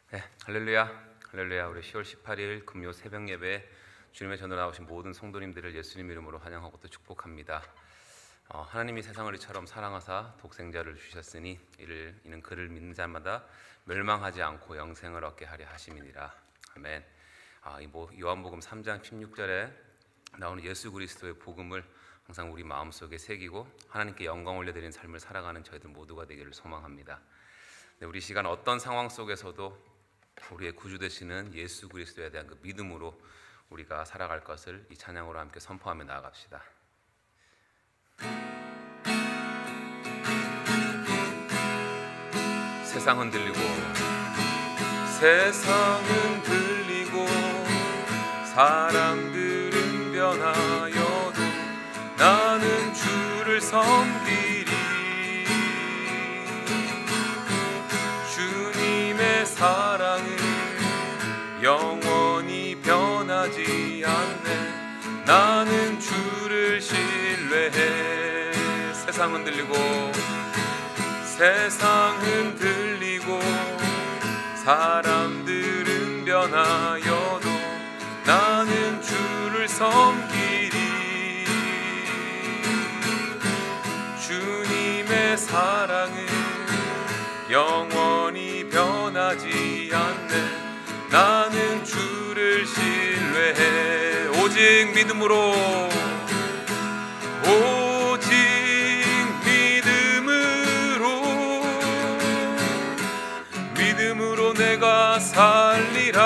네, 할렐루야, 할렐루야. 우리 10월 18일 금요 새벽 예배 주님의 전으로 나오신 모든 성도님들을 예수님 이름으로 환영하고 또 축복합니다. 하나님이 세상을 이처럼 사랑하사 독생자를 주셨으니 이는 그를 믿는 자마다 멸망하지 않고 영생을 얻게 하려 하심이니라. 아멘. 요한복음 3장 16절에 나오는 예수 그리스도의 복음을 항상 우리 마음속에 새기고 하나님께 영광 올려드리는 삶을 살아가는 저희들 모두가 되기를 소망합니다. 우리 시간 어떤 상황 속에서도 우리의 구주 되시는 예수 그리스도에 대한 그 믿음으로 우리가 살아갈 것을 이 찬양으로 함께 선포하며 나아갑시다. 세상은 들리고 사람들은 변하여도 나는 주를 섬기리. 주님의 사랑은 영원히 변하지 않네. 나는 주를 신뢰해. 세상은 들리고 사람들은 변하여도 나는 주를 섬기리. 주님의 사랑은 영원히 변하지 않네. 나는 주를 신뢰해. 오직 믿음으로 내가 살리라.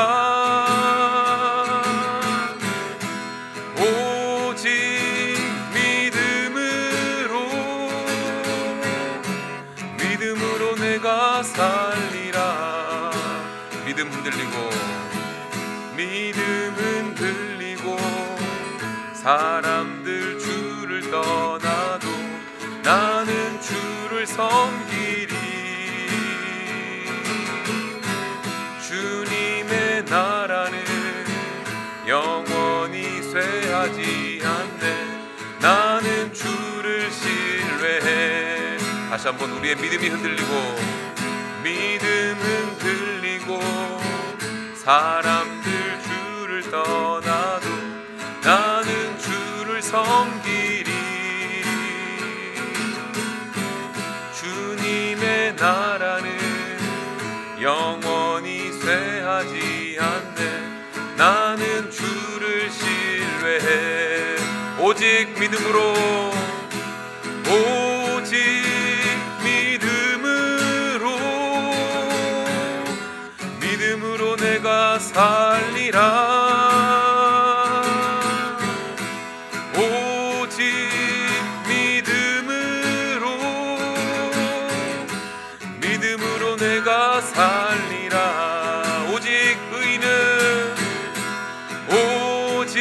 오직 믿음으로 내가 살리라. 믿음은 들리고 사람들 주를 떠나도 나는 주를 섬기리. 주님의 나라는 영원히 쇠하지 않네. 나는 주를 신뢰해. 다시 한번 우리의 믿음이 믿음은 들리고 사람들 주를 떠나도 나는 주를 섬기리. 주님의 나라는 영원히 쇠하지 않네. 나는 주를 신뢰해. 오직 믿음으로 내가 살리라. 오직 믿음으로 내가 살리라. 오직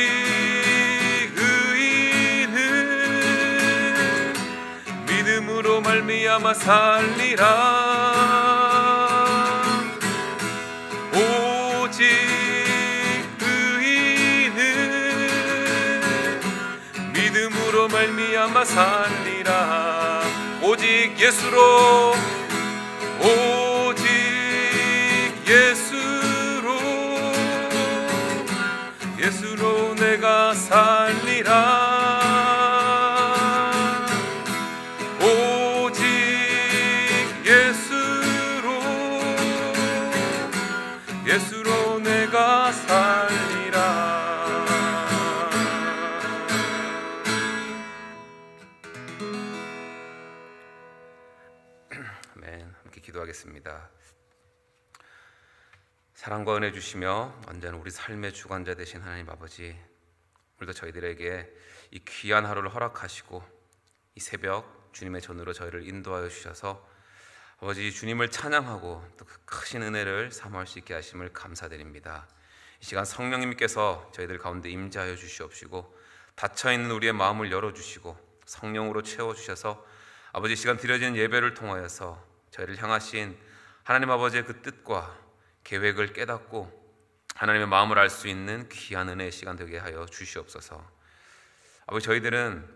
의인은 믿음으로 말미암아 살리라. 믿음으로 말미암아 살리라. 오직 예수로 내가 살리라. 오직 예수로 내가 살리라. 아멘. 함께 기도하겠습니다. 사랑과 은혜 주시며 언제나 우리 삶의 주관자 되신 하나님 아버지, 오늘도 저희들에게 이 귀한 하루를 허락하시고 이 새벽 주님의 전으로 저희를 인도하여 주셔서 아버지 주님을 찬양하고 또 그 크신 은혜를 사모할 수 있게 하심을 감사드립니다. 이 시간 성령님께서 저희들 가운데 임재하여 주시옵시고 닫혀있는 우리의 마음을 열어주시고 성령으로 채워주셔서 아버지 시간 드려진 예배를 통하여서 저희를 향하신 하나님 아버지의 그 뜻과 계획을 깨닫고 하나님의 마음을 알 수 있는 귀한 은혜의 시간 되게 하여 주시옵소서. 아버지 저희들은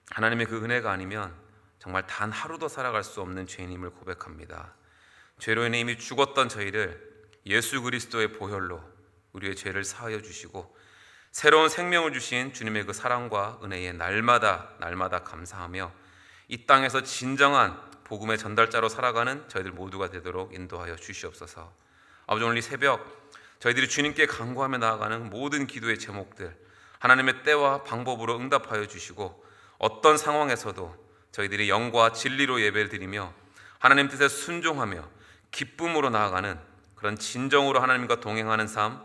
하나님의 그 은혜가 아니면 정말 단 하루도 살아갈 수 없는 죄인임을 고백합니다. 죄로 인해 이미 죽었던 저희를 예수 그리스도의 보혈로 우리의 죄를 사하여 주시고 새로운 생명을 주신 주님의 그 사랑과 은혜에 날마다 감사하며 이 땅에서 진정한 복음의 전달자로 살아가는 저희들 모두가 되도록 인도하여 주시옵소서. 아버지, 오늘 이 새벽 저희들이 주님께 간구하며 나아가는 모든 기도의 제목들 하나님의 때와 방법으로 응답하여 주시고 어떤 상황에서도 저희들이 영과 진리로 예배를 드리며 하나님 뜻에 순종하며 기쁨으로 나아가는 그런 진정으로 하나님과 동행하는 삶,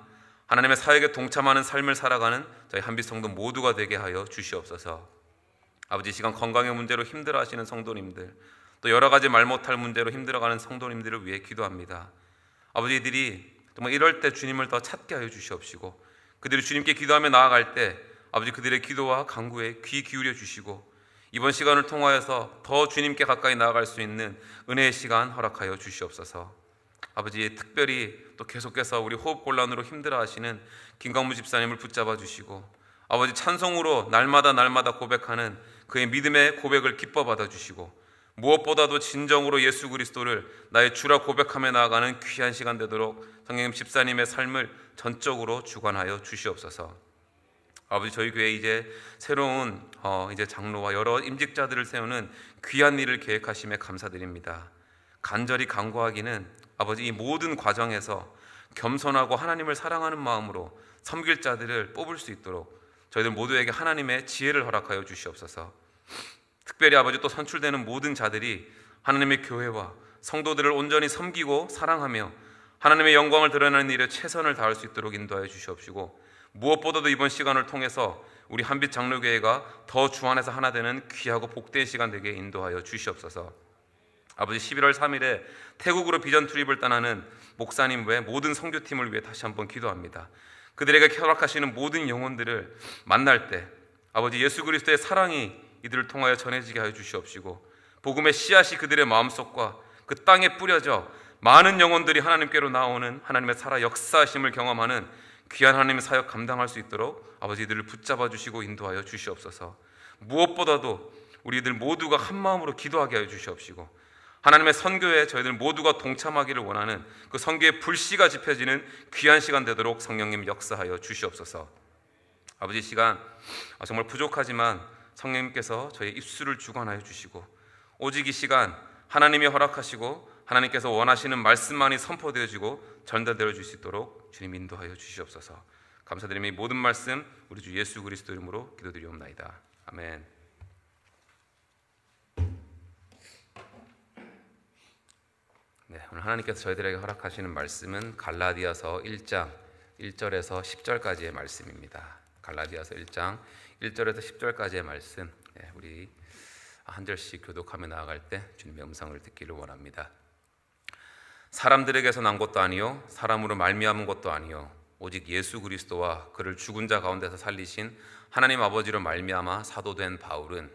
하나님의 사역에 동참하는 삶을 살아가는 저희 한빛 성도 모두가 되게 하여 주시옵소서. 아버지, 이 시간 건강의 문제로 힘들어하시는 성도님들, 또 여러 가지 말 못할 문제로 힘들어가는 성도님들을 위해 기도합니다. 아버지들이 정말 이럴 때 주님을 더 찾게 하여 주시옵시고 그들이 주님께 기도하며 나아갈 때 아버지 그들의 기도와 간구에 귀 기울여 주시고 이번 시간을 통하여서 더 주님께 가까이 나아갈 수 있는 은혜의 시간 허락하여 주시옵소서. 아버지, 특별히 또 계속해서 우리 호흡곤란으로 힘들어하시는 김광무 집사님을 붙잡아 주시고 아버지 찬송으로 날마다 고백하는 그의 믿음의 고백을 기뻐 받아 주시고 무엇보다도 진정으로 예수 그리스도를 나의 주라 고백하며 나아가는 귀한 시간 되도록 성령 집사님의 삶을 전적으로 주관하여 주시옵소서. 아버지, 저희 교회에 이제 새로운 이제 장로와 여러 임직자들을 세우는 귀한 일을 계획하심에 감사드립니다. 간절히 간구하기는 아버지 이 모든 과정에서 겸손하고 하나님을 사랑하는 마음으로 섬길 자들을 뽑을 수 있도록 저희들 모두에게 하나님의 지혜를 허락하여 주시옵소서. 특별히 아버지 또 선출되는 모든 자들이 하나님의 교회와 성도들을 온전히 섬기고 사랑하며 하나님의 영광을 드러내는 일에 최선을 다할 수 있도록 인도하여 주시옵시고 무엇보다도 이번 시간을 통해서 우리 한빛 장로교회가 더 주 안에서 하나 되는 귀하고 복된 시간 되게 인도하여 주시옵소서. 아버지, 11월 3일에 태국으로 비전 투립을 떠나는 목사님 외 모든 선교팀을 위해 다시 한번 기도합니다. 그들에게 허락하시는 모든 영혼들을 만날 때 아버지 예수 그리스도의 사랑이 이들을 통하여 전해지게 하여 주시옵시고 복음의 씨앗이 그들의 마음속과 그 땅에 뿌려져 많은 영혼들이 하나님께로 나오는 하나님의 살아 역사하심을 경험하는 귀한 하나님의 사역 감당할 수 있도록 아버지 이들을 붙잡아 주시고 인도하여 주시옵소서. 무엇보다도 우리들 모두가 한 마음으로 기도하게 하여 주시옵시고 하나님의 선교에 저희들 모두가 동참하기를 원하는 그 선교의 불씨가 지펴지는 귀한 시간 되도록 성령님 역사하여 주시옵소서. 아버지, 시간 정말 부족하지만 성령님께서 저희 입술을 주관하여 주시고 오직 이 시간 하나님이 허락하시고 하나님께서 원하시는 말씀만이 선포되어지고 전달되어 줄 수 있도록 주님 인도하여 주시옵소서. 감사드리며 이 모든 말씀 우리 주 예수 그리스도 이름으로 기도드리옵나이다. 아멘. 네, 오늘 하나님께서 저희들에게 허락하시는 말씀은 갈라디아서 1장 1절에서 10절까지의 말씀입니다. 갈라디아서 1장 1절에서 10절까지의 말씀, 우리 한 절씩 교독하며 나아갈 때 주님의 음성을 듣기를 원합니다. 사람들에게서 난 것도 아니요 사람으로 말미암은 것도 아니요 오직 예수 그리스도와 그를 죽은 자 가운데서 살리신 하나님 아버지로 말미암아 사도된 바울은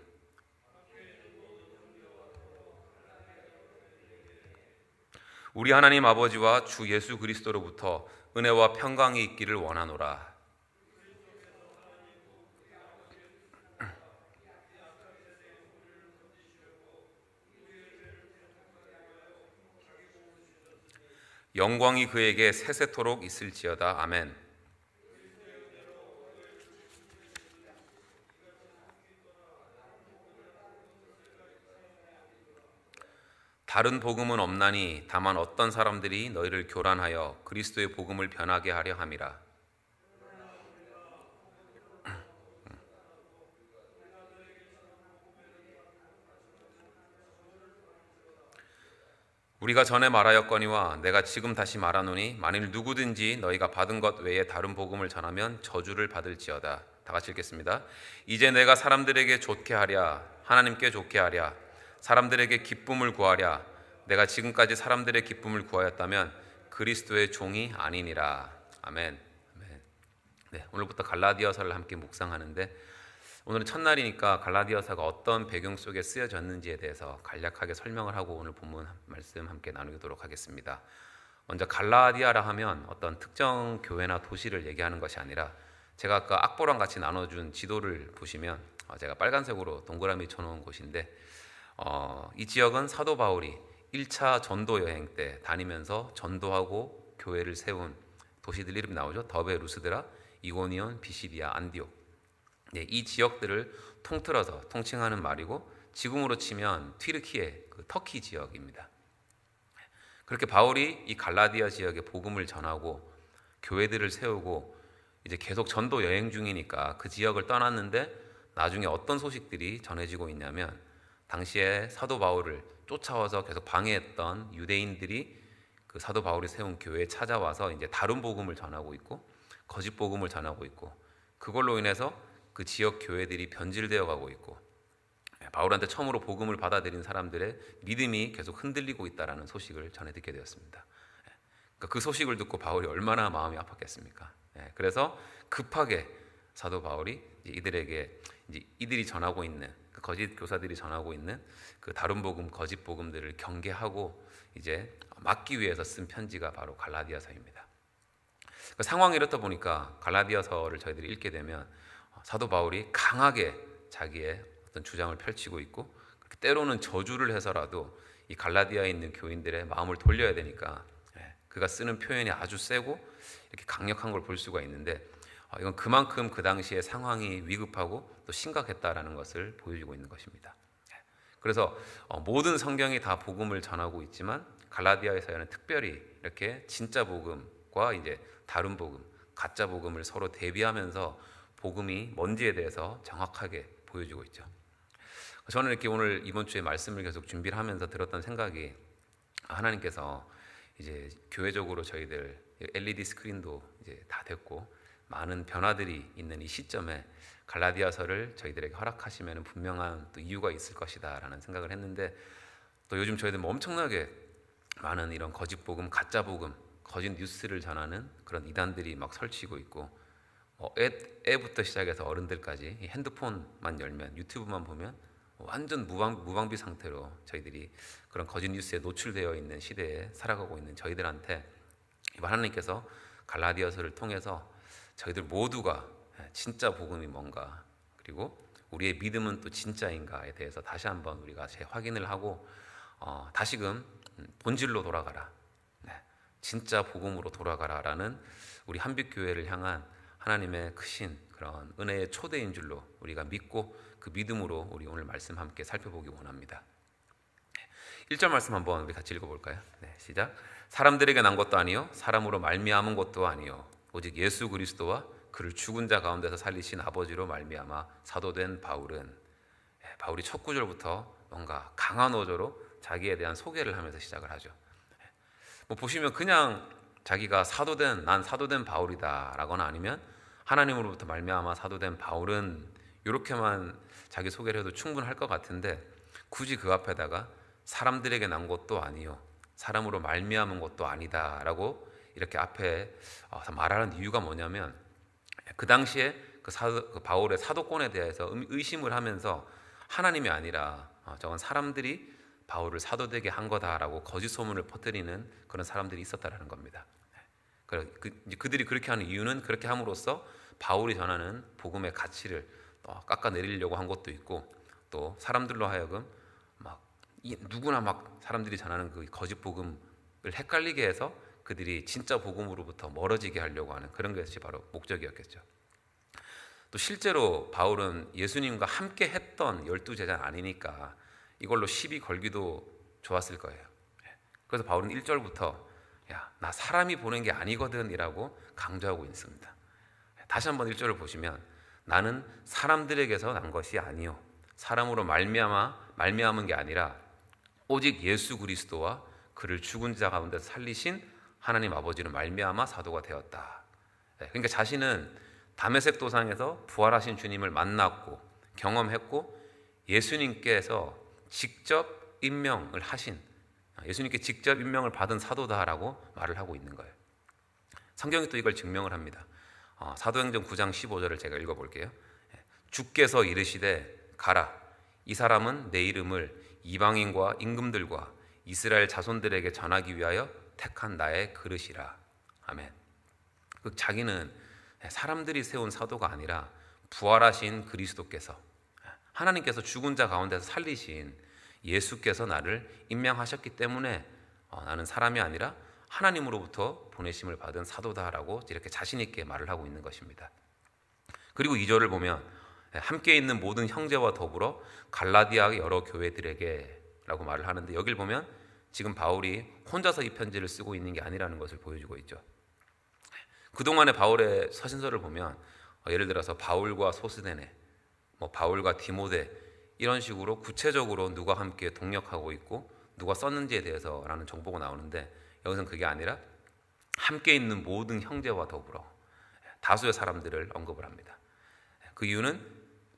우리 하나님 아버지와 주 예수 그리스도로부터 은혜와 평강이 있기를 원하노라. 영광이 그에게 세세토록 있을지어다. 아멘. 다른 복음은 없나니 다만 어떤 사람들이 너희를 교란하여 그리스도의 복음을 변하게 하려 함이라. 우리가 전에 말하였거니와 내가 지금 다시 말하노니 만일 누구든지 너희가 받은 것 외에 다른 복음을 전하면 저주를 받을지어다. 다 같이 읽겠습니다. 이제 내가 사람들에게 좋게 하랴 하나님께 좋게 하랴 사람들에게 기쁨을 구하랴 내가 지금까지 사람들의 기쁨을 구하였다면 그리스도의 종이 아니니라. 아멘. 네, 오늘부터 갈라디아서를 함께 묵상하는데 오늘은 첫날이니까 갈라디아서가 어떤 배경 속에 쓰여졌는지에 대해서 간략하게 설명을 하고 오늘 본문 말씀 함께 나누도록 하겠습니다. 먼저 갈라디아라 하면 어떤 특정 교회나 도시를 얘기하는 것이 아니라 제가 아까 악보랑 같이 나눠준 지도를 보시면 제가 빨간색으로 동그라미 쳐놓은 곳인데 이 지역은 사도 바울이 1차 전도 여행 때 다니면서 전도하고 교회를 세운 도시들 이름이 나오죠. 더베, 루스드라, 이고니온, 비시디아, 안디옥. 네, 이 지역들을 통틀어서 통칭하는 말이고 지금으로 치면 튀르키예, 그 터키 지역입니다. 그렇게 바울이 이 갈라디아 지역에 복음을 전하고 교회들을 세우고 이제 계속 전도 여행 중이니까 그 지역을 떠났는데 나중에 어떤 소식들이 전해지고 있냐면 당시에 사도 바울을 쫓아와서 계속 방해했던 유대인들이 그 사도 바울이 세운 교회에 찾아와서 이제 다른 복음을 전하고 있고 거짓 복음을 전하고 있고 그걸로 인해서 그 지역 교회들이 변질되어 가고 있고 바울한테 처음으로 복음을 받아들인 사람들의 믿음이 계속 흔들리고 있다라는 소식을 전해 듣게 되었습니다. 그러니까 그 소식을 듣고 바울이 얼마나 마음이 아팠겠습니까? 그래서 급하게 사도 바울이 이들에게 이제 이들이 전하고 있는 그 거짓 교사들이 전하고 있는 그 다른 복음, 거짓 복음들을 경계하고 이제 막기 위해서 쓴 편지가 바로 갈라디아서입니다. 그 상황이 이렇다 보니까 갈라디아서를 저희들이 읽게 되면 사도 바울이 강하게 자기의 어떤 주장을 펼치고 있고 때로는 저주를 해서라도 이 갈라디아에 있는 교인들의 마음을 돌려야 되니까 그가 쓰는 표현이 아주 세고 이렇게 강력한 걸 볼 수가 있는데 이건 그만큼 그 당시의 상황이 위급하고 또 심각했다라는 것을 보여주고 있는 것입니다. 그래서 모든 성경이 다 복음을 전하고 있지만 갈라디아에서는 특별히 이렇게 진짜 복음과 이제 다른 복음, 가짜 복음을 서로 대비하면서 복음이 뭔지에 대해서 정확하게 보여주고 있죠. 저는 이렇게 오늘 이번 주에 말씀을 계속 준비를 하면서 들었던 생각이 하나님께서 이제 교회적으로 저희들 LED 스크린도 이제 다 됐고 많은 변화들이 있는 이 시점에 갈라디아서를 저희들에게 허락하시면 분명한 또 이유가 있을 것이다라는 생각을 했는데 또 요즘 저희들 뭐 엄청나게 많은 이런 거짓 복음, 가짜 복음, 거짓 뉴스를 전하는 그런 이단들이 막 설치고 있고 애부터 시작해서 어른들까지 핸드폰만 열면 유튜브만 보면 완전 무방비 상태로 저희들이 그런 거짓 뉴스에 노출되어 있는 시대에 살아가고 있는 저희들한테 하나님께서 갈라디아서를 통해서 저희들 모두가 진짜 복음이 뭔가 그리고 우리의 믿음은 또 진짜인가에 대해서 다시 한번 우리가 재확인을 하고 다시금 본질로 돌아가라, 진짜 복음으로 돌아가라라는 우리 한빛교회를 향한 하나님의 크신 그런 은혜의 초대인 줄로 우리가 믿고 그 믿음으로 우리 오늘 말씀 함께 살펴보기 원합니다. 1절 말씀 한번 우리 같이 읽어볼까요? 시작. 사람들에게 난 것도 아니요 사람으로 말미암은 것도 아니요 오직 예수 그리스도와 그를 죽은 자 가운데서 살리신 아버지로 말미암아 사도된 바울은 바울이 첫 구절부터 뭔가 강한 어조로 자기에 대한 소개를 하면서 시작을 하죠. 뭐 보시면 그냥 자기가 난 사도된 바울이다 라거나 아니면 하나님으로부터 말미암아 사도된 바울은 이렇게만 자기 소개를 해도 충분할 것 같은데 굳이 그 앞에다가 사람들에게 난 것도 아니요 사람으로 말미암은 것도 아니다 라고 이렇게 앞에 말하는 이유가 뭐냐면 그 당시에 그 바울의 사도권에 대해서 의심을 하면서 하나님이 아니라 저건 사람들이 바울을 사도되게 한 거다라고 거짓 소문을 퍼뜨리는 그런 사람들이 있었다라는 겁니다. 그들이 그렇게 하는 이유는 그렇게 함으로써 바울이 전하는 복음의 가치를 깎아내리려고 한 것도 있고 또 사람들로 하여금 누구나 사람들이 전하는 그 거짓 복음을 헷갈리게 해서 그들이 진짜 복음으로부터 멀어지게 하려고 하는 그런 것이 바로 목적이었겠죠. 또 실제로 바울은 예수님과 함께 했던 12제자는 아니니까 이걸로 시비 걸기도 좋았을 거예요. 그래서 바울은 1절부터 나 사람이 보낸 게 아니거든 이라고 강조하고 있습니다. 다시 한번 1절을 보시면 나는 사람들에게서 난 것이 아니요 사람으로 말미암은 게 아니라 오직 예수 그리스도와 그를 죽은 자 가운데서 살리신 하나님 아버지로 말미암아 사도가 되었다. 그러니까 자신은 다메섹 도상에서 부활하신 주님을 만났고 경험했고 예수님께서 직접 임명을 하신 예수님께 직접 임명을 받은 사도다라고 말을 하고 있는 거예요. 성경이 또 이걸 증명을 합니다. 사도행전 9장 15절을 제가 읽어볼게요. 주께서 이르시되 가라 이 사람은 내 이름을 이방인과 임금들과 이스라엘 자손들에게 전하기 위하여 택한 나의 그릇이라. 아멘. 자기는 사람들이 세운 사도가 아니라 부활하신 그리스도께서 하나님께서 죽은 자 가운데서 살리신 예수께서 나를 임명하셨기 때문에 나는 사람이 아니라 하나님으로부터 보내심을 받은 사도다라고 이렇게 자신 있게 말을 하고 있는 것입니다. 그리고 2절을 보면 함께 있는 모든 형제와 더불어 갈라디아 여러 교회들에게 라고 말을 하는데, 여길 보면 지금 바울이 혼자서 이 편지를 쓰고 있는 게 아니라는 것을 보여주고 있죠. 그동안의 바울의 서신서를 보면 예를 들어서 바울과 소스데네, 바울과 디모데, 이런 식으로 구체적으로 누가 함께 동역하고 있고 누가 썼는지에 대해서라는 정보가 나오는데, 여기서는 그게 아니라 함께 있는 모든 형제와 더불어 다수의 사람들을 언급을 합니다. 그 이유는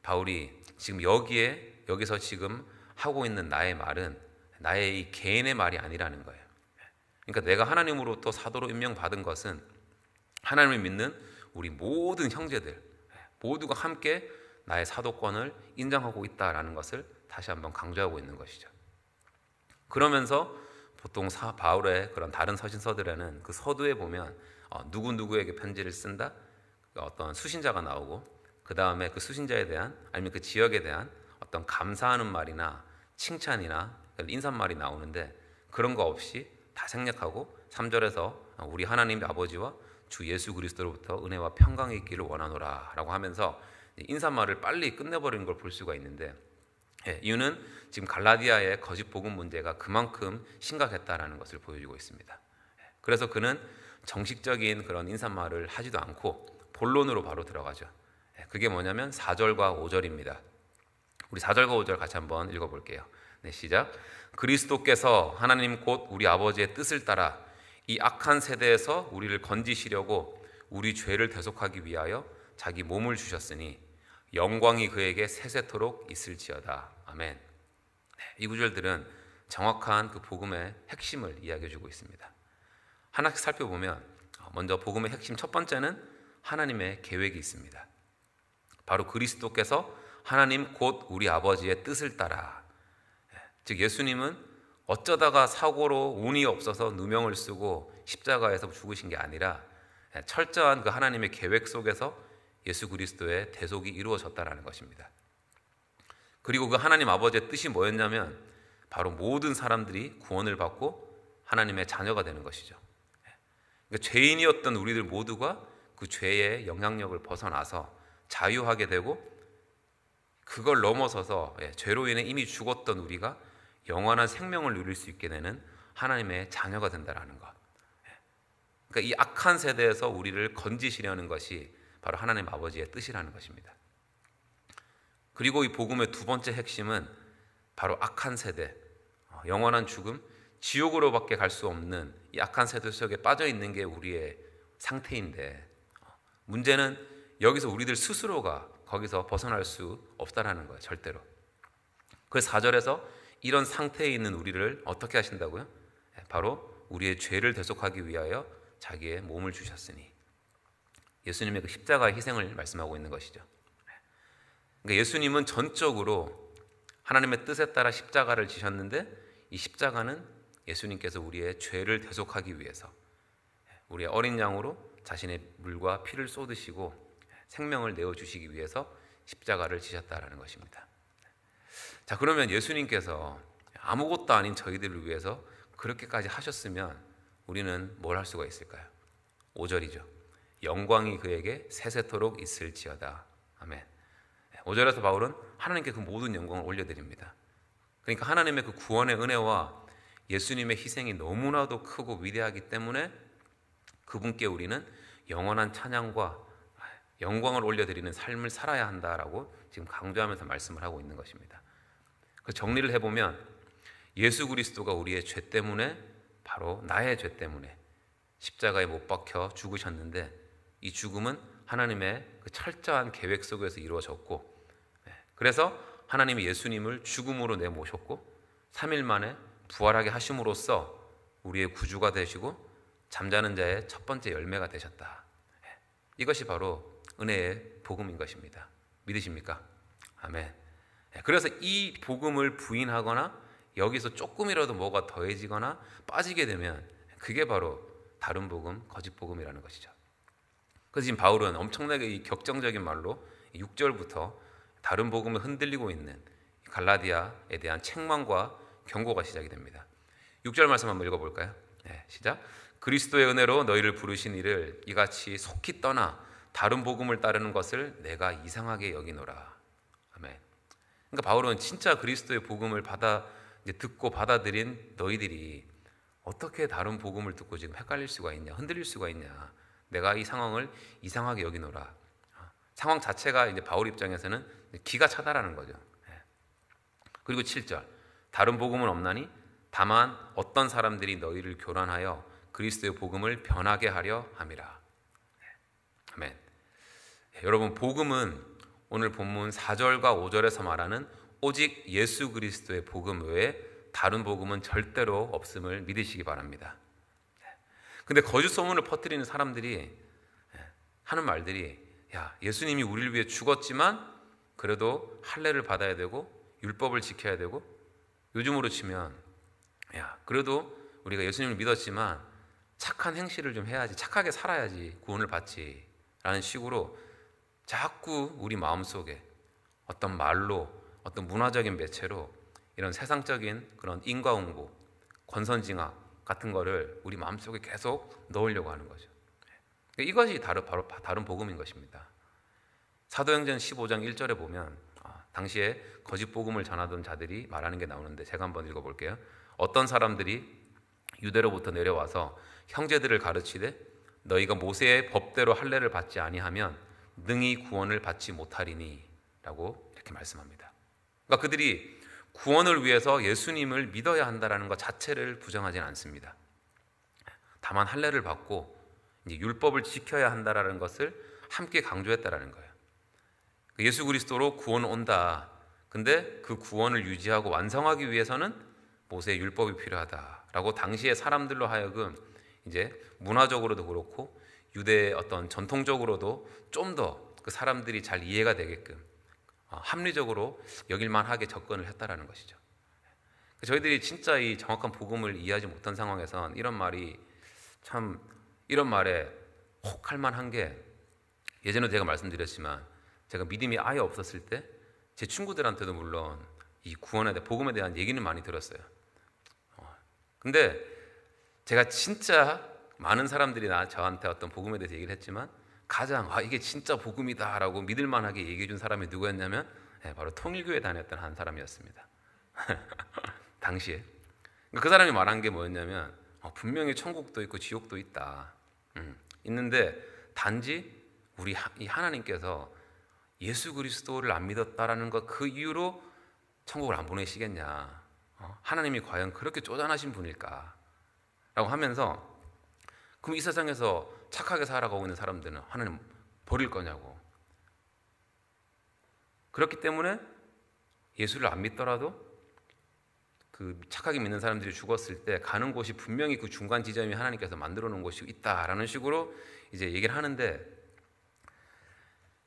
바울이 지금 여기서 지금 하고 있는 나의 말은 나의 이 개인의 말이 아니라는 거예요. 그러니까 내가 하나님으로부터 사도로 임명받은 것은 하나님을 믿는 우리 모든 형제들 모두가 함께 나의 사도권을 인정하고 있다라는 것을 다시 한번 강조하고 있는 것이죠. 그러면서 보통 바울의 그런 다른 서신서들에는 그 서두에 보면 누구누구에게 편지를 쓴다, 어떤 수신자가 나오고, 그 다음에 그 수신자에 대한 아니면 그 지역에 대한 어떤 감사하는 말이나 칭찬이나 인사말이 나오는데, 그런 거 없이 다 생략하고 3절에서 우리 하나님 아버지와 주 예수 그리스도로부터 은혜와 평강이 있기를 원하노라 라고 하면서 인사말을 빨리 끝내버리는 걸 볼 수가 있는데, 이유는 지금 갈라디아의 거짓 복음 문제가 그만큼 심각했다라는 것을 보여주고 있습니다. 그래서 그는 정식적인 그런 인사말을 하지도 않고 본론으로 바로 들어가죠. 그게 뭐냐면 4절과 5절입니다. 우리 4절과 5절 같이 한번 읽어볼게요. 네, 시작. 그리스도께서 하나님 곧 우리 아버지의 뜻을 따라 이 악한 세대에서 우리를 건지시려고 우리 죄를 대속하기 위하여 자기 몸을 주셨으니 영광이 그에게 세세토록 있을지어다. 아멘. 이 구절들은 정확한 그 복음의 핵심을 이야기해주고 있습니다. 하나씩 살펴보면 먼저 복음의 핵심 첫 번째는 하나님의 계획이 있습니다. 바로 그리스도께서 하나님 곧 우리 아버지의 뜻을 따라, 즉 예수님은 어쩌다가 사고로 운이 없어서 누명을 쓰고 십자가에서 죽으신 게 아니라 철저한 그 하나님의 계획 속에서 예수 그리스도의 대속이 이루어졌다라는 것입니다. 그리고 그 하나님 아버지의 뜻이 뭐였냐면 바로 모든 사람들이 구원을 받고 하나님의 자녀가 되는 것이죠. 그러니까 죄인이었던 우리들 모두가 그 죄의 영향력을 벗어나서 자유하게 되고, 그걸 넘어서서 죄로 인해 이미 죽었던 우리가 영원한 생명을 누릴 수 있게 되는 하나님의 자녀가 된다는 것. 그러니까 이 악한 세대에서 우리를 건지시려는 것이 바로 하나님 아버지의 뜻이라는 것입니다. 그리고 이 복음의 두 번째 핵심은 바로 악한 세대, 영원한 죽음, 지옥으로밖에 갈 수 없는 이 악한 세대 속에 빠져 있는 게 우리의 상태인데, 문제는 여기서 우리들 스스로가 거기서 벗어날 수 없다라는 거예요. 절대로. 그래서 4절에서 이런 상태에 있는 우리를 어떻게 하신다고요? 바로 우리의 죄를 대속하기 위하여 자기의 몸을 주셨으니, 예수님의 그 십자가의 희생을 말씀하고 있는 것이죠. 그러니까 예수님은 전적으로 하나님의 뜻에 따라 십자가를 지셨는데, 이 십자가는 예수님께서 우리의 죄를 대속하기 위해서 우리의 어린 양으로 자신의 물과 피를 쏟으시고 생명을 내어주시기 위해서 십자가를 지셨다라는 것입니다. 자, 그러면 예수님께서 아무것도 아닌 저희들을 위해서 그렇게까지 하셨으면 우리는 뭘 할 수가 있을까요? 5절이죠. 영광이 그에게 세세토록 있을지어다. 아멘. 5절에서 바울은 하나님께 그 모든 영광을 올려드립니다. 그러니까 하나님의 그 구원의 은혜와 예수님의 희생이 너무나도 크고 위대하기 때문에 그분께 우리는 영원한 찬양과 영광을 올려드리는 삶을 살아야 한다라고 지금 강조하면서 말씀을 하고 있는 것입니다. 그 정리를 해보면 예수 그리스도가 우리의 죄 때문에, 바로 나의 죄 때문에 십자가에 못 박혀 죽으셨는데, 이 죽음은 하나님의 그 철저한 계획 속에서 이루어졌고, 그래서 하나님이 예수님을 죽음으로 내모셨고 3일 만에 부활하게 하심으로써 우리의 구주가 되시고 잠자는 자의 첫 번째 열매가 되셨다. 이것이 바로 은혜의 복음인 것입니다. 믿으십니까? 아멘. 그래서 이 복음을 부인하거나 여기서 조금이라도 뭐가 더해지거나 빠지게 되면 그게 바로 다른 복음, 거짓 복음이라는 것이죠. 그래서 지금 바울은 엄청나게 이 격정적인 말로 6절부터 다른 복음을 흔들리고 있는 갈라디아에 대한 책망과 경고가 시작이 됩니다. 6절 말씀 한번 읽어볼까요? 시작. 그리스도의 은혜로 너희를 부르신 이를 이같이 속히 떠나 다른 복음을 따르는 것을 내가 이상하게 여기노라. 아멘. 그러니까 바울은 진짜 그리스도의 복음을 듣고 받아들인 너희들이 어떻게 다른 복음을 듣고 지금 헷갈릴 수가 있냐, 흔들릴 수가 있냐. 내가 이 상황을 이상하게 여기노라. 상황 자체가 이제 바울 입장에서는 기가 차다라는 거죠. 그리고 7절. 다른 복음은 없나니 다만 어떤 사람들이 너희를 교란하여 그리스도의 복음을 변하게 하려 함이라. 아멘. 여러분, 복음은 오늘 본문 4절과 5절에서 말하는 오직 예수 그리스도의 복음 외에 다른 복음은 절대로 없음을 믿으시기 바랍니다. 근데 거짓 소문을 퍼뜨리는 사람들이 하는 말들이, 야, 예수님이 우리를 위해 죽었지만 그래도 할례를 받아야 되고 율법을 지켜야 되고, 요즘으로 치면 야, 그래도 우리가 예수님을 믿었지만 착한 행실을 좀 해야지, 착하게 살아야지 구원을 받지 라는 식으로 자꾸 우리 마음속에 어떤 말로, 어떤 문화적인 매체로 이런 세상적인 그런 인과응보, 권선징악 같은 거를 우리 마음속에 계속 넣으려고 하는 거죠. 이것이 바로 다른 복음인 것입니다. 사도행전 15장 1절에 보면 당시에 거짓 복음을 전하던 자들이 말하는 게 나오는데, 제가 한번 읽어볼게요. 어떤 사람들이 유대로부터 내려와서 형제들을 가르치되 너희가 모세의 법대로 할례를 받지 아니하면 능히 구원을 받지 못하리니 라고 이렇게 말씀합니다. 그러니까 그들이 구원을 위해서 예수님을 믿어야 한다는 것 자체를 부정하지는 않습니다. 다만 할례를 받고 이제 율법을 지켜야 한다는 것을 함께 강조했다라는 거예요. 예수 그리스도로 구원 온다. 근데 그 구원을 유지하고 완성하기 위해서는 모세의 율법이 필요하다라고 당시의 사람들로 하여금 이제 문화적으로도 그렇고 유대의 어떤 전통적으로도 좀 더 그 사람들이 잘 이해가 되게끔 합리적으로 여길만하게 접근을 했다라는 것이죠. 저희들이 진짜 이 정확한 복음을 이해하지 못한 상황에선 이런 말에 혹 할 만한 게, 예전에 제가 말씀드렸지만 제가 믿음이 아예 없었을 때 제 친구들한테도 물론 이 구원에 대한, 복음에 대한 얘기는 많이 들었어요. 근데 제가 진짜 많은 사람들이 저한테 어떤 복음에 대해서 얘기를 했지만 가장 이게 진짜 복음이다라고 믿을 만하게 얘기해 준 사람이 누구였냐면 바로 통일교회 다녔던 한 사람이었습니다. 당시에. 그 사람이 말한 게 뭐였냐면 분명히 천국도 있고 지옥도 있다. 있는데 단지 우리 이 하나님께서 예수 그리스도를 안 믿었다라는 것, 그 이유로 천국을 안 보내시겠냐. 하나님이 과연 그렇게 쪼잔하신 분일까? 라고 하면서, 그럼 이 세상에서 착하게 살아가고 있는 사람들은 하나님 버릴 거냐고. 그렇기 때문에 예수를 안 믿더라도 그 착하게 믿는 사람들이 죽었을 때 가는 곳이 분명히 그 중간 지점이 하나님께서 만들어 놓은 곳이 있다라는 식으로 이제 얘기를 하는데,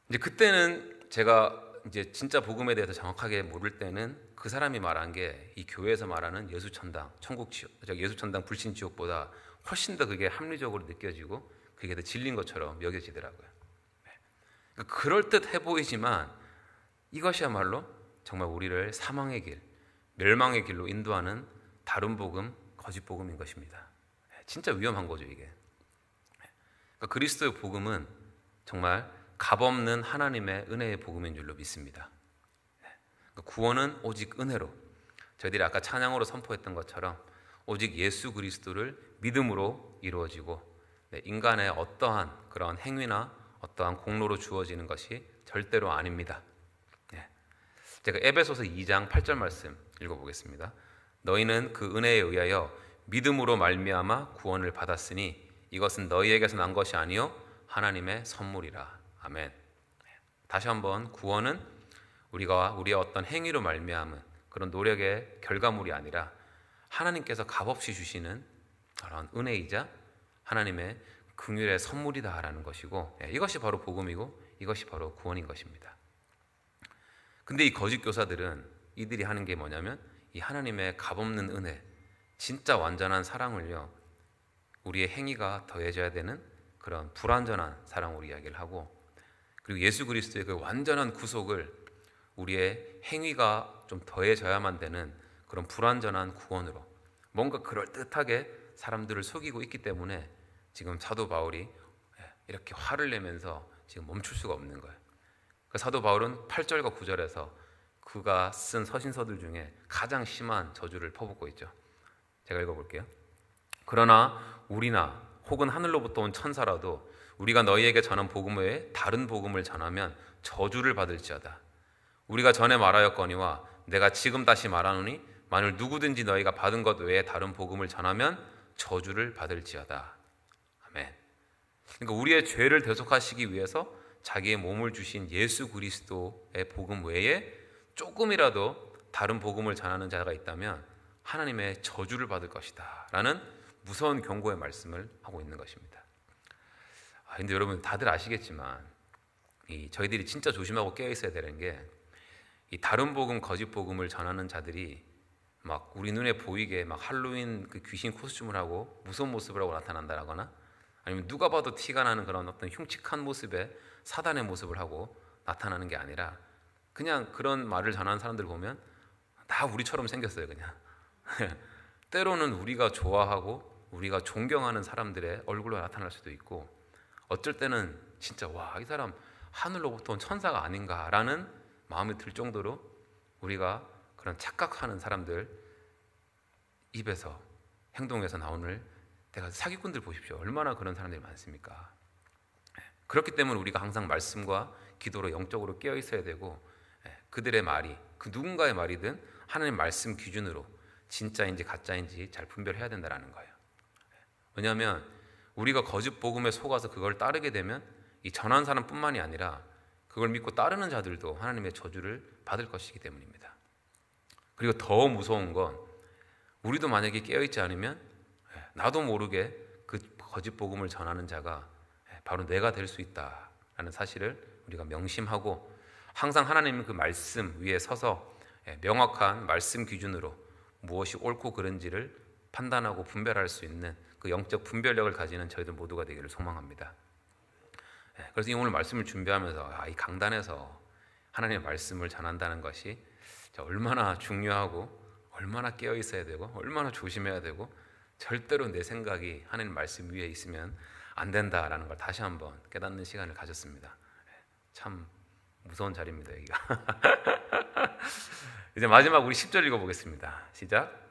이제 그때는 제가 이제 진짜 복음에 대해서 정확하게 모를 때는 그 사람이 말한 게 이 교회에서 말하는 예수천당, 천국지옥, 예수천당 불신지옥보다 훨씬 더 그게 합리적으로 느껴지고 그게 더 진리인 것처럼 여겨지더라고요. 그러니까 그럴듯해 보이지만 이것이야말로 정말 우리를 사망의 길, 멸망의 길로 인도하는 다른 복음, 거짓 복음인 것입니다. 진짜 위험한 거죠, 이게. 그러니까 그리스도의 복음은 정말 값없는 하나님의 은혜의 복음인 줄로 믿습니다. 그러니까 구원은 오직 은혜로, 저희들이 아까 찬양으로 선포했던 것처럼 오직 예수 그리스도를 믿음으로 이루어지고, 인간의 어떠한 그런 행위나 어떠한 공로로 주어지는 것이 절대로 아닙니다. 제가 에베소서 2장 8절 말씀 읽어보겠습니다. 너희는 그 은혜에 의하여 믿음으로 말미암아 구원을 받았으니 이것은 너희에게서 난 것이 아니요 하나님의 선물이라. 아멘. 다시 한번, 구원은 우리의 어떤 행위로 말미암은 그런 노력의 결과물이 아니라 하나님께서 값없이 주시는 그런 은혜이자 하나님의 긍휼의 선물이다라는 것이고, 이것이 바로 복음이고 이것이 바로 구원인 것입니다. 근데 이 거짓 교사들은 이들이 하는 게 뭐냐면 이 하나님의 값없는 은혜, 진짜 완전한 사랑을요, 우리의 행위가 더해져야 되는 그런 불완전한 사랑으로 이야기를 하고, 그리고 예수 그리스도의 그 완전한 구속을 우리의 행위가 좀 더해져야만 되는 그런 불완전한 구원으로 뭔가 그럴듯하게 사람들을 속이고 있기 때문에 지금 사도 바울이 이렇게 화를 내면서 지금 멈출 수가 없는 거예요. 그 사도 바울은 8절과 9절에서 그가 쓴 서신서들 중에 가장 심한 저주를 퍼붓고 있죠. 제가 읽어볼게요. 그러나 우리나 혹은 하늘로부터 온 천사라도 우리가 너희에게 전한 복음 외에 다른 복음을 전하면 저주를 받을지어다. 우리가 전에 말하였거니와 내가 지금 다시 말하노니 만일 누구든지 너희가 받은 것 외에 다른 복음을 전하면 저주를 받을지어다. 아멘. 그러니까 우리의 죄를 대속하시기 위해서 자기의 몸을 주신 예수 그리스도의 복음 외에 조금이라도 다른 복음을 전하는 자가 있다면 하나님의 저주를 받을 것이다 라는 무서운 경고의 말씀을 하고 있는 것입니다. 근데 여러분 다들 아시겠지만 저희들이 진짜 조심하고 깨어 있어야 되는 게 이 다른 복음, 거짓 복음을 전하는 자들이 막 우리 눈에 보이게 막 할로윈 그 귀신 코스튬을 하고 무서운 모습을 하고 나타난다거나 아니면 누가 봐도 티가 나는 그런 어떤 흉측한 모습의 사단의 모습을 하고 나타나는 게 아니라 그냥 그런 말을 전하는 사람들 보면 다 우리처럼 생겼어요. 그냥 때로는 우리가 좋아하고 우리가 존경하는 사람들의 얼굴로 나타날 수도 있고 어쩔 때는 진짜 와, 이 사람 하늘로부터 온 천사가 아닌가라는 마음이 들 정도로 우리가 그런 착각하는 사람들 입에서 행동에서 나오는 내가 사기꾼들 보십시오. 얼마나 그런 사람들이 많습니까? 그렇기 때문에 우리가 항상 말씀과 기도로 영적으로 깨어 있어야 되고 그들의 말이 그 누군가의 말이든 하나님 말씀 기준으로 진짜인지 가짜인지 잘 분별해야 된다는 거예요. 왜냐하면 우리가 거짓 복음에 속아서 그걸 따르게 되면 이 전한 사람뿐만이 아니라 그걸 믿고 따르는 자들도 하나님의 저주를 받을 것이기 때문입니다. 그리고 더 무서운 건 우리도 만약에 깨어있지 않으면 나도 모르게 그 거짓 복음을 전하는 자가 바로 내가 될 수 있다라는 사실을 우리가 명심하고 항상 하나님 그 말씀 위에 서서 명확한 말씀 기준으로 무엇이 옳고 그른지를 판단하고 분별할 수 있는 그 영적 분별력을 가지는 저희들 모두가 되기를 소망합니다. 그래서 오늘 말씀을 준비하면서 이 강단에서 하나님의 말씀을 전한다는 것이 얼마나 중요하고 얼마나 깨어 있어야 되고 얼마나 조심해야 되고 절대로 내 생각이 하나님 말씀 위에 있으면 안 된다라는 걸 다시 한번 깨닫는 시간을 가졌습니다. 참 무서운 자리입니다, 여기가. 이제 마지막 우리 10절 읽어보겠습니다. 시작.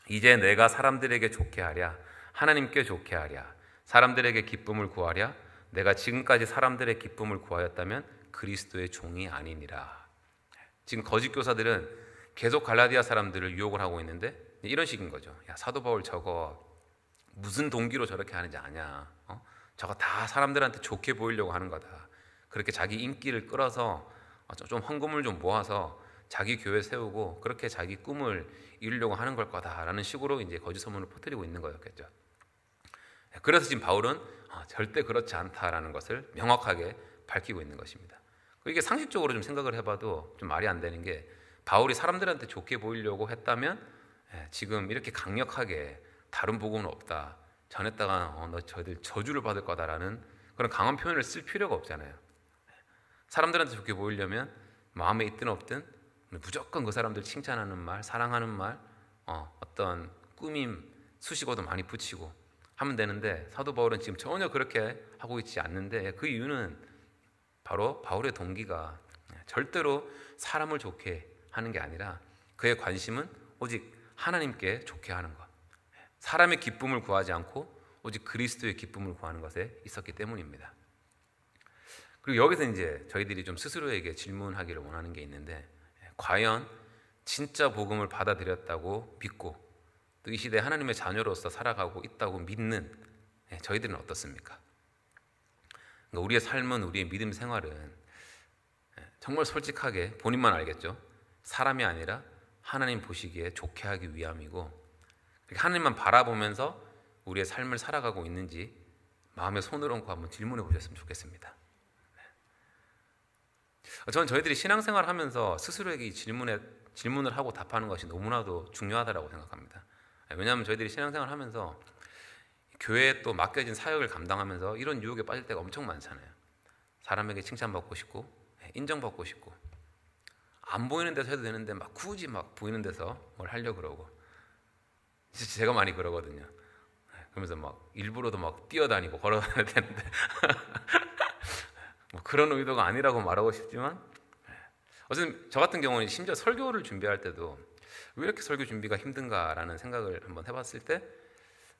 이제 내가 사람들에게 좋게 하랴 하나님께 좋게 하랴 사람들에게 기쁨을 구하랴 내가 지금까지 사람들의 기쁨을 구하였다면 그리스도의 종이 아니니라. 지금 거짓 교사들은 계속 갈라디아 사람들을 유혹을 하고 있는데 이런 식인 거죠. 야, 사도 바울 저거 무슨 동기로 저렇게 하는지 아냐? 저거 다 사람들한테 좋게 보이려고 하는 거다. 그렇게 자기 인기를 끌어서 좀 헌금을 좀 모아서 자기 교회 세우고 그렇게 자기 꿈을 이루려고 하는 걸 거다라는 식으로 이제 거짓 소문을 퍼뜨리고 있는 거였겠죠. 그래서 지금 바울은 절대 그렇지 않다라는 것을 명확하게 밝히고 있는 것입니다. 이게 상식적으로 좀 생각을 해봐도 좀 말이 안 되는 게 바울이 사람들한테 좋게 보이려고 했다면 지금 이렇게 강력하게 다른 복음은 없다. 전했다가 너 저희들 저주를 받을 거다라는 그런 강한 표현을 쓸 필요가 없잖아요. 사람들한테 좋게 보이려면 마음에 있든 없든 무조건 그 사람들 칭찬하는 말, 사랑하는 말, 어떤 꾸밈, 수식어도 많이 붙이고 하면 되는데 사도 바울은 지금 전혀 그렇게 하고 있지 않는데 그 이유는 바로 바울의 동기가 절대로 사람을 좋게 하는 게 아니라 그의 관심은 오직 하나님께 좋게 하는 것, 사람의 기쁨을 구하지 않고 오직 그리스도의 기쁨을 구하는 것에 있었기 때문입니다. 그리고 여기서 이제 저희들이 좀 스스로에게 질문하기를 원하는 게 있는데 과연 진짜 복음을 받아들였다고 믿고 또 이 시대에 하나님의 자녀로서 살아가고 있다고 믿는 저희들은 어떻습니까? 그러니까 우리의 삶은 우리의 믿음 생활은 정말 솔직하게 본인만 알겠죠. 사람이 아니라 하나님 보시기에 좋게 하기 위함이고 하나님만 바라보면서 우리의 삶을 살아가고 있는지 마음에 손을 얹고 한번 질문해 보셨으면 좋겠습니다. 저는 저희들이 신앙생활을 하면서 스스로에게 이 질문을 하고 답하는 것이 너무나도 중요하다고 생각합니다. 왜냐하면 저희들이 신앙생활을 하면서 교회에 또 맡겨진 사역을 감당하면서 이런 유혹에 빠질 때가 엄청 많잖아요. 사람에게 칭찬받고 싶고 인정받고 싶고 안 보이는 데서 해도 되는데 막 굳이 막 보이는 데서 뭘 하려고 그러고 제가 많이 그러거든요. 그러면서 막 일부러도 막 뛰어다니고 걸어다녀야 되는데 뭐 그런 의도가 아니라고 말하고 싶지만, 어쨌든 저 같은 경우는 심지어 설교를 준비할 때도 왜 이렇게 설교 준비가 힘든가라는 생각을 한번 해봤을 때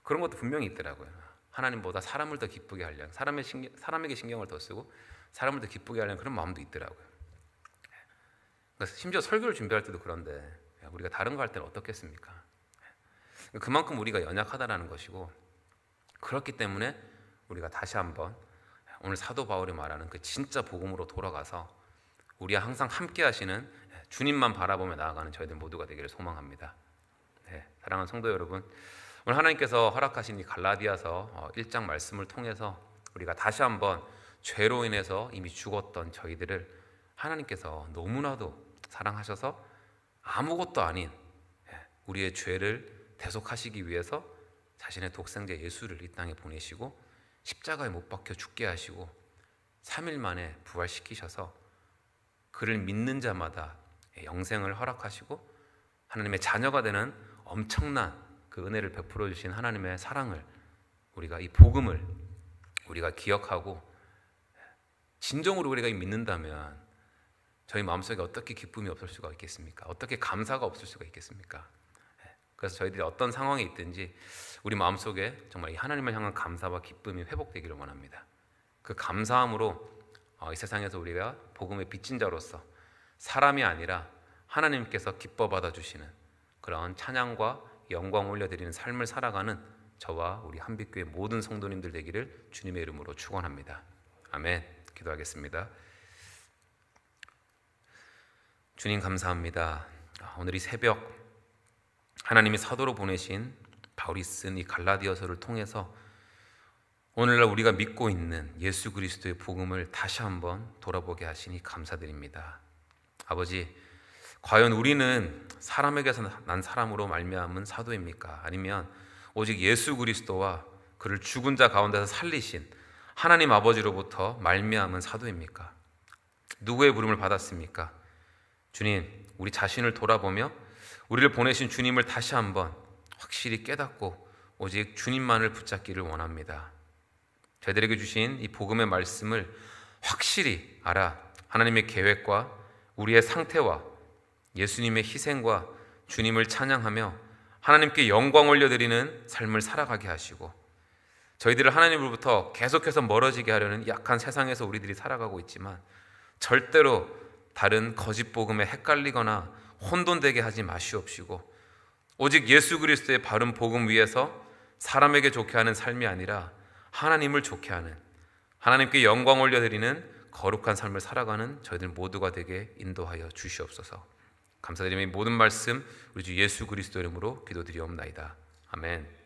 그런 것도 분명히 있더라고요. 하나님보다 사람을 더 기쁘게 하려는, 사람에게 신경을 더 쓰고 사람을 더 기쁘게 하려는 그런 마음도 있더라고요. 그래서 심지어 설교를 준비할 때도 그런데 우리가 다른 거 할 때는 어떻겠습니까? 그만큼 우리가 연약하다는 것이고, 그렇기 때문에 우리가 다시 한번 오늘 사도 바울이 말하는 그 진짜 복음으로 돌아가서 우리와 항상 함께 하시는 주님만 바라보며 나아가는 저희들 모두가 되기를 소망합니다. 네, 사랑하는 성도 여러분, 오늘 하나님께서 허락하신 이 갈라디아서 1장 말씀을 통해서 우리가 다시 한번 죄로 인해서 이미 죽었던 저희들을 하나님께서 너무나도 사랑하셔서 아무것도 아닌 우리의 죄를 대속하시기 위해서 자신의 독생자 예수를 이 땅에 보내시고 십자가에 못 박혀 죽게 하시고 3일 만에 부활시키셔서 그를 믿는 자마다 영생을 허락하시고 하나님의 자녀가 되는 엄청난 그 은혜를 베풀어 주신 하나님의 사랑을, 우리가 이 복음을 우리가 기억하고 진정으로 우리가 믿는다면 저희 마음속에 어떻게 기쁨이 없을 수가 있겠습니까? 어떻게 감사가 없을 수가 있겠습니까? 그래서 저희들이 어떤 상황에 있든지 우리 마음속에 정말 이 하나님을 향한 감사와 기쁨이 회복되기를 원합니다. 그 감사함으로 이 세상에서 우리가 복음의 빚진 자로서 사람이 아니라 하나님께서 기뻐 받아주시는 그런 찬양과 영광 올려드리는 삶을 살아가는 저와 우리 한빛교회 모든 성도님들 되기를 주님의 이름으로 축원합니다. 아멘. 기도하겠습니다. 주님 감사합니다. 오늘 이 새벽 하나님이 사도로 보내신 바울이 쓴 이 갈라디아서를 통해서 오늘날 우리가 믿고 있는 예수 그리스도의 복음을 다시 한번 돌아보게 하시니 감사드립니다. 아버지, 과연 우리는 사람에게서 난 사람으로 말미암은 사도입니까? 아니면 오직 예수 그리스도와 그를 죽은 자 가운데서 살리신 하나님 아버지로부터 말미암은 사도입니까? 누구의 부름을 받았습니까? 주님, 우리 자신을 돌아보며 우리를 보내신 주님을 다시 한번 확실히 깨닫고 오직 주님만을 붙잡기를 원합니다. 저희들에게 주신 이 복음의 말씀을 확실히 알아 하나님의 계획과 우리의 상태와 예수님의 희생과 주님을 찬양하며 하나님께 영광 올려드리는 삶을 살아가게 하시고, 저희들을 하나님으로부터 계속해서 멀어지게 하려는 약한 세상에서 우리들이 살아가고 있지만 절대로 다른 거짓 복음에 헷갈리거나 혼돈되게 하지 마시옵시고, 오직 예수 그리스도의 바른 복음 위에서 사람에게 좋게 하는 삶이 아니라 하나님을 좋게 하는, 하나님께 영광 올려드리는 거룩한 삶을 살아가는 저희들 모두가 되게 인도하여 주시옵소서. 감사드리며 모든 말씀 우리 주 예수 그리스도 이름으로 기도드리옵나이다. 아멘.